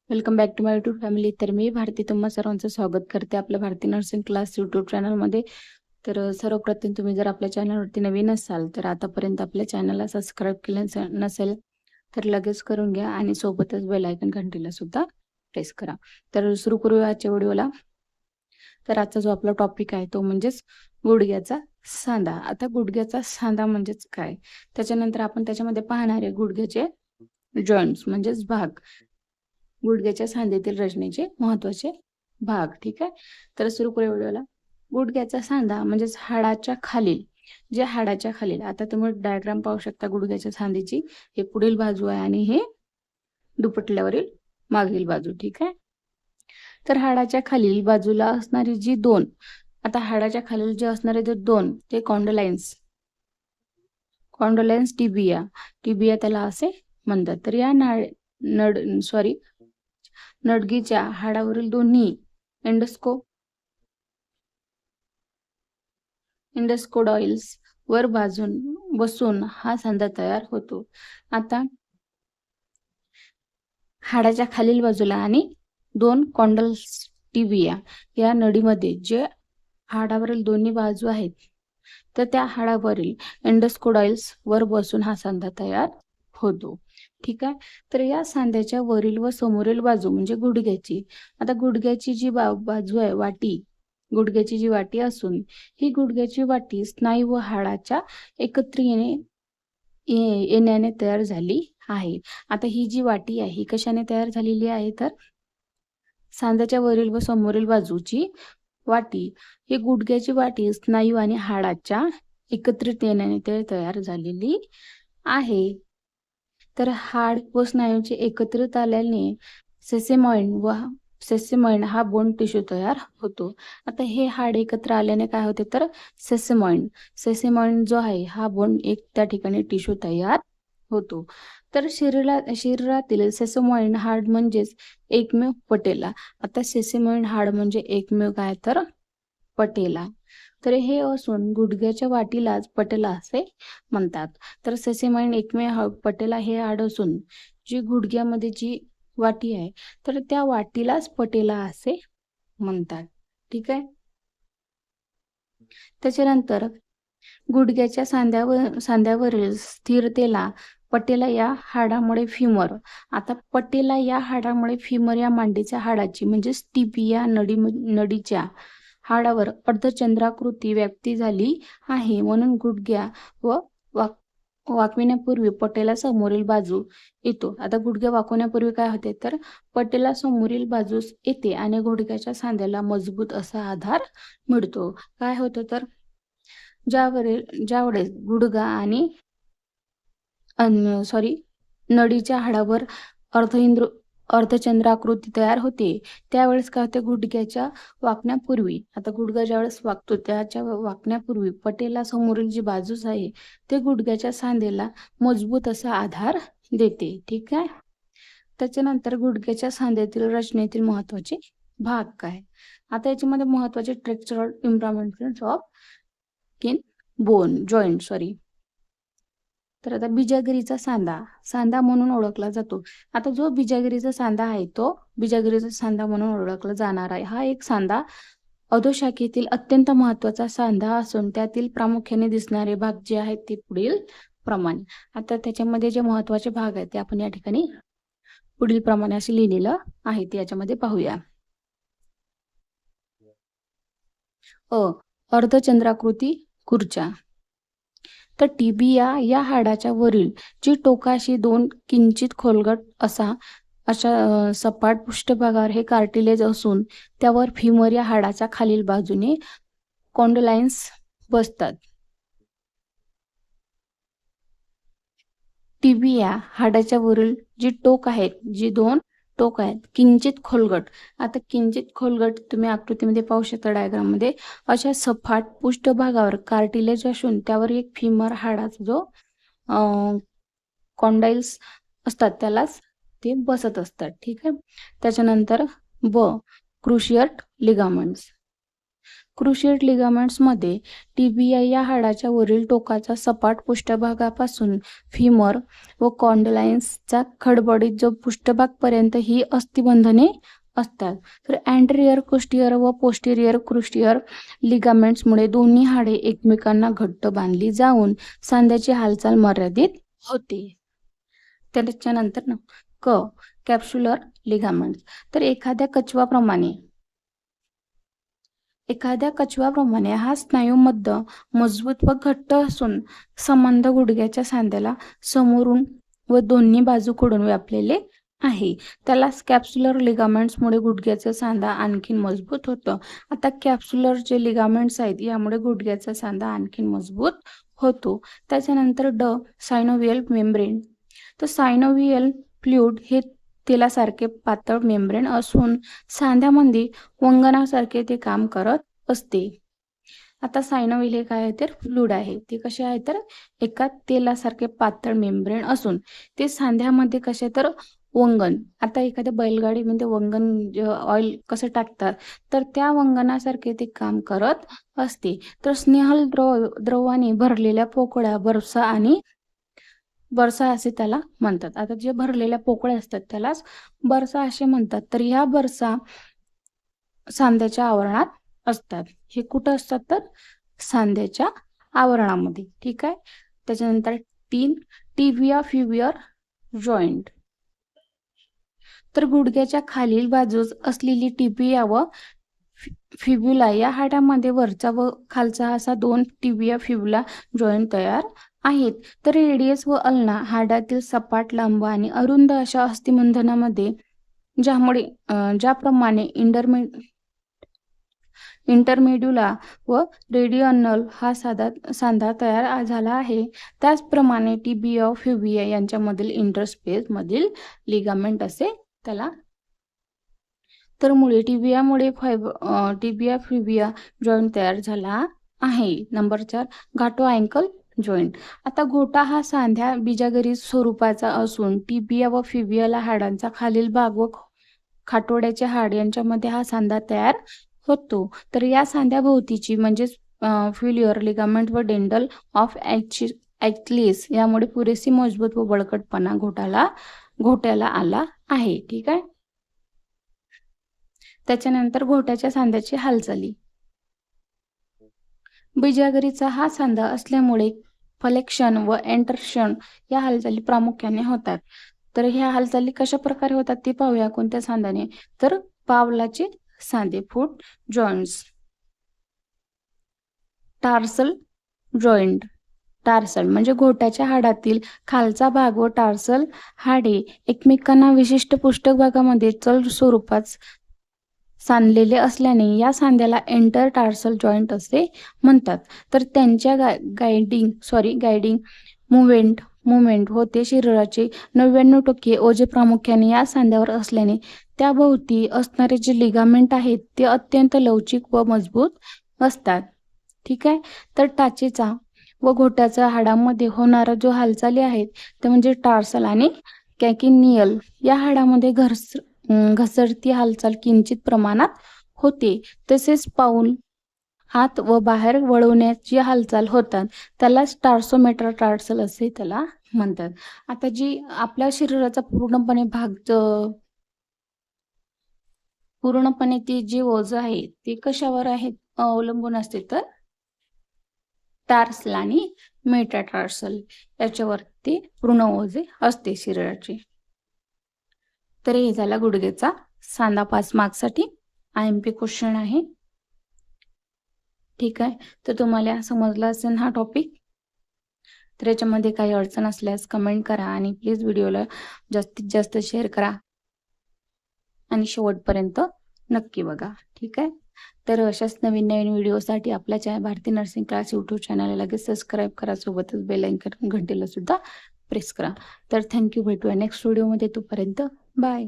Welcome back to my YouTube family. तर मी भारती तुम्हा सर्वांचं स्वागत करते आपल्या भारती नर्सिंग क्लास यूट्यूब चॅनलमध्ये. तर सर्वप्रथम तुम्ही जर आपल्या चॅनलवरती नवीन असाल तर आतापर्यंत आपल्या चॅनलला सबस्क्राईब केलं नसेल तर लगेच करून घ्या आणि सोबतच बेल आयकन घंटीला सुद्धा प्रेस करा. तर सुरू करूया आजच्या व्हिडिओला. तर आजचा जो आपला टॉपिक आहे तो म्हणजेच गुडघ्याचा सांधा. आता गुडघ्याचा सांधा म्हणजेच काय, त्याच्यानंतर आपण त्याच्यामध्ये पाहणारे गुडघ्याचे जॉईंट्स म्हणजेच भाग, गुडघ्याच्या सांध्यातील रचनेचे महत्वाचे भाग. ठीक आहे, तर सुरू करूया व्हिडिओला. गुडघ्याचा सांधा म्हणजेच हाडाच्या खालील, जे हाडाच्या खालील, आता तुम्ही डायग्राम पाहू शकता गुडघ्याच्या सांधेची. हे पुढील बाजू आहे आणि हे दुपटल्यावरील मागील बाजू. ठीक आहे, तर हाडाच्या खालील बाजूला असणारी जी दोन, आता हाडाच्या खालील जे असणारे जे दोन ते कॉन्डोलाइन्स, कॉन्डोलाइन्स टिबिया, टिबिया त्याला असे म्हणतात. तर या नडगीच्या हाडावरील दोन्ही इंडस्कोडॉइल्स वर बाजून बसून हा सांधा तयार होतो. आता हाडाच्या खालील बाजूला आणि दोन कॉन्डल्स टिबिया या नडीमध्ये जे हाडावरील दोन्ही बाजू आहेत, तर त्या हाडावरील इंडस्कोडॉइल्स वर बसून हा सांधा तयार होतो. ठीक आहे, तर या सांध्याच्या वरील व समोरील बाजू म्हणजे गुडघ्याची, आता गुडघ्याची जी बाजू आहे वाटी, गुडघ्याची जी वाटी असून ही गुडघ्याची वाटी स्नायू व हाडाच्या एकत्र येण्याने तयार झाली आहे. आता ही जी वाटी आहे ही कशाने तयार झालेली आहे, तर सांध्याच्या वरील व समोरील बाजूची वाटी, ही गुडघ्याची वाटी स्नायू आणि हाडाच्या एकत्रित येण्याने तयार झालेली आहे. तर हाड व स्नायूचे एकत्रित आल्याने सेसेमॉइड हा बोन टिश्यू तयार होतो. आता हे हाड एकत्र आल्याने काय होते, तर सेसेमॉइड जो आहे हा बोन एक त्या ठिकाणी टिश्यू तयार होतो. तर शरीरातील सेसेमॉइड हाड म्हणजेच एकमेव पटेला. आता सेसेमॉइड हाड म्हणजे एकमेव काय, तर पटेला. तर हे असून गुडघ्याच्या वाटीलाच पटेला असे म्हणतात. तर सेसेमॉइड एकमेव पटेला हे हाड असून जी गुडघ्यामध्ये जी वाटी आहे तर त्या वाटीलाच पटेला असे म्हणतात. ठीक आहे, त्याच्यानंतर गुडघ्याच्या सांध्यावरील स्थिरतेला पटेला या हाडामुळे फिमर, आता पटेला या हाडामुळे फिमर या मांडीच्या हाडाची म्हणजे टिबिया नडीच्या हाडावर अर्धचंद्राकृती व्याप्ती झाली आहे. म्हणून गुडघ्या व वाकविण्यापूर्वी पटेला समोरील बाजू येतो. आता गुडघ्या वाकवण्यापूर्वी काय होते, तर पटेला समोरील बाजूस येते आणि गुडघ्याच्या सांध्याला मजबूत असा आधार मिळतो. काय होतं, तर ज्यावेळेस गुडघा आणि नडीच्या हाडावर अर्धचंद्राकृती तयार होते, त्यावेळेस काय होते, गुडघ्याच्या वाकण्यापूर्वी, आता गुडघा ज्यावेळेस वाकतो त्याच्या वाकण्यापूर्वी पटेला समोरील जी बाजूस आहे ते गुडघ्याच्या सांधेला मजबूत असा आधार देते. ठीक आहे, त्याच्यानंतर गुडघ्याच्या सांध्यातील रचनेतील महत्वाचे भाग काय, आता याच्यामध्ये महत्वाचे structural improvements of in bone joint तर आता बिजागिरीचा सांधा म्हणून ओळखला जातो. आता जो बिजागिरीचा सांधा आहे तो बिजागिरीचा सांधा म्हणून ओळखला जाणार आहे. हा एक सांधा अधोशाखेतील अत्यंत महत्वाचा सांधा असून त्यातील प्रामुख्याने दिसणारे भाग जे आहेत ते पुढील प्रमाणे. आता त्याच्यामध्ये जे महत्वाचे भाग आहेत ते आपण या ठिकाणी पुढील प्रमाणे असे लिहिलेलं आहे ते याच्यामध्ये पाहूया. अर्धचंद्राकृती खुर्च्या, तर टिबिया या हाडाच्या वरील जी टोकाशी दोन किंचित खोलगट अशा सपाट पृष्ठभागावर हे कार्टिलेज असून त्यावर फिमर या हाडाच्या खालील बाजूने कॉन्डोलाइन्स बसतात. टिबिया हाडाच्या वरील जी टोक आहेत, जी दोन टोक आहेत किंचित खोलगट, आता किंचित खोलगट तुम्ही आकृतीमध्ये पाहू शकता डायग्राम मध्ये, अशा सपाट पृष्ठभागावर कार्टिलेज असून त्यावर एक फिमर हाडाचा जो कॉन्डाइल्स असतात त्यालाच ते बसत असतात. ठीक आहे, त्याच्यानंतर क्रुशिएट लिगामेंट्स, क्रुशिएट लिगामेंट्समध्ये टिबिया या हाडाच्या वरील टोकाचा सपाट पृष्ठभागापासून फिमर व कॉन्डलायन्सचा खडबडीत जो पृष्ठभागपर्यंत ही अस्थिबंधने असतात. तर अँटेरियर क्रुशियर व पोस्टेरियर क्रुशियर लिगामेंट्समुळे दोन्ही हाडे एकमेकांना घट्ट बांधली जाऊन सांध्याची हालचाल मर्यादित होते. त्याच्यानंतर ना कॅप्सुलर लिगामेंट्स. तर एखाद्या कचव्याप्रमाणे हा स्नायुमध्य मजबूत व घट्ट असून संबंध गुडघ्याच्या सांध्याला समोरून व दोन्ही बाजूकडून व्यापलेले आहे. त्याला कॅप्सुलर लिगामेंट्समुळे गुडघ्याचा सांधा आणखीन मजबूत होतं. आता कॅप्सुलर जे लिगामेंट्स आहेत यामुळे गुडघ्याचा सांधा आणखीन मजबूत होतो. त्याच्यानंतर सायनोव्हियल मेम्ब्रेन. तर सायनोव्हियल फ्लूइड हे तेलासारखे पातळ मेम्ब्रेन असून सांध्यामध्ये वंगणासारखे ते काम करत असते. आता सायनोव्हिल हे काय आहे तर फ्लूइड आहे. ते कसे आहे तर एका तेलासारखे पातळ मेम्ब्रेन असून ते सांध्यामध्ये कसे तर वंगण. आता एखाद्या बैलगाडीमध्ये वंगण ऑइल कसं टाकतात तर त्या वंगणासारखे ते काम करत असते. तर स्नेहल द्रवाने भरलेल्या पोकळ्या बरसा असे त्याला म्हणतात. आता जे भरलेल्या पोकळ्या असतात त्यालाच बरसा असे म्हणतात. तर ह्या बरसा सांध्याच्या आवरणात असतात. हे कुठं असतात तर सांध्याच्या आवरणामध्ये. ठीक आहे. त्याच्यानंतर 3 टिबिया फ्युबियर जॉईंट. तर गुडघ्याच्या खालील बाजूस असलेली टिबिया व फिब्युला या हाडामध्ये वरचा व खालचा असा 2 टिबिया फ्युब्युला जॉईंट तयार आहेत. तर रेडियस व अल्ना हाडातील सपाट लांब आणि अरुंद अशा अस्थिबंधनामध्ये ज्याप्रमाणे इंटरमेड्युला व रेडियनल हा सांधा तयार झाला आहे त्याचप्रमाणे टिबिया व फ्युबिया यांच्यामधील इंटरस्पेस मधील लिगामेंट असे त्याला. तर मुळे टिबिया फ्युबिया जॉईंट तयार झाला आहे. नंबर 4 घाटो अँकल जॉईंट. आता घोटा हा सांध्या बिजागरी स्वरूपाचा असून टिबिया व फ्युबियाला हाडांचा खालील भाग व खाटोड्याचे हाड यांच्यामध्ये हा सांधा तयार होतो. तर या सांध्याभोवतीची म्हणजे फ्युलियर लिगामेंट व डेंडल ऑफ ॲक्चिलिस यामुळे पुरेशी मजबूत व बळकटपणा घोट्याला आला आहे. ठीक आहे. त्याच्यानंतर घोट्याच्या सांध्याची हालचाली. बिजागरीचा हा सांधा असल्यामुळे फ्लेक्शन व एंटरशन या हालचाली प्रामुख्याने होतात. तर ह्या हालचाली कशा प्रकारे होतात ते पाहूया. कोणत्या सांध्याने तर पावलाचे सांधे फूट जॉईंट्स. Tarsal joint. टार्सल म्हणजे घोट्याच्या हाडातील खालचा भाग व टार्सल हाडे एकमेकांना विशिष्ट पृष्ठभागामध्ये चल स्वरूपात सांधलेले असल्याने या सांध्याला एंटर टार्सल जॉईंट असे म्हणतात. तर त्यांच्या गायडिंग मुवमेंट होते. शरीराचे 99% ओझे प्रामुख्याने या सांध्यावर असल्याने त्याभोवती असणारे जे लिगामेंट आहेत ते अत्यंत लवचिक व मजबूत असतात. ठीक आहे. तर टाचेचा व घोट्याच्या हाडामध्ये होणारा जो हालचाली आहेत ते म्हणजे टार्सल आणि कॅकिनियल या हाडामध्ये घसरती हालचाल किंचित प्रमाणात होते. तसेच पाऊल आत व बाहेर वळवण्याची हालचाल होतात त्यालाच टार्सोमेटर टार्सल असे त्याला म्हणतात. आता जी आपल्या शरीराचा पूर्णपणे ते जे ओझं आहे ते कशावर आहे अवलंबून असते तर टार्सल आणि मेटाटार्सल याच्यावर ते पूर्ण ओझे असते शरीराचे. तर हे झाला गुडघ्याचा सांधा 5 मार्क्ससाठी IMP क्वेश्चन आहे. ठीक आहे. तर तुम्हाला समजला असेल हा टॉपिक. तर याच्यामध्ये काही अडचण असल्यास कमेंट करा आणि प्लीज व्हिडिओला जास्तीत जास्त शेअर करा आणि शेवटपर्यंत नक्की बघा. ठीक आहे. तर अशाच नवीन व्हिडिओसाठी आपल्या भारती नर्सिंग क्लास यूट्यूब चॅनलला लगेच सबस्क्राईब करा. सोबतच बेल आयकॉन घंटेला सुद्धा प्रेस करा. तर थँक्यू. भेटूया नेक्स्ट व्हिडिओमध्ये. तोपर्यंत बाय.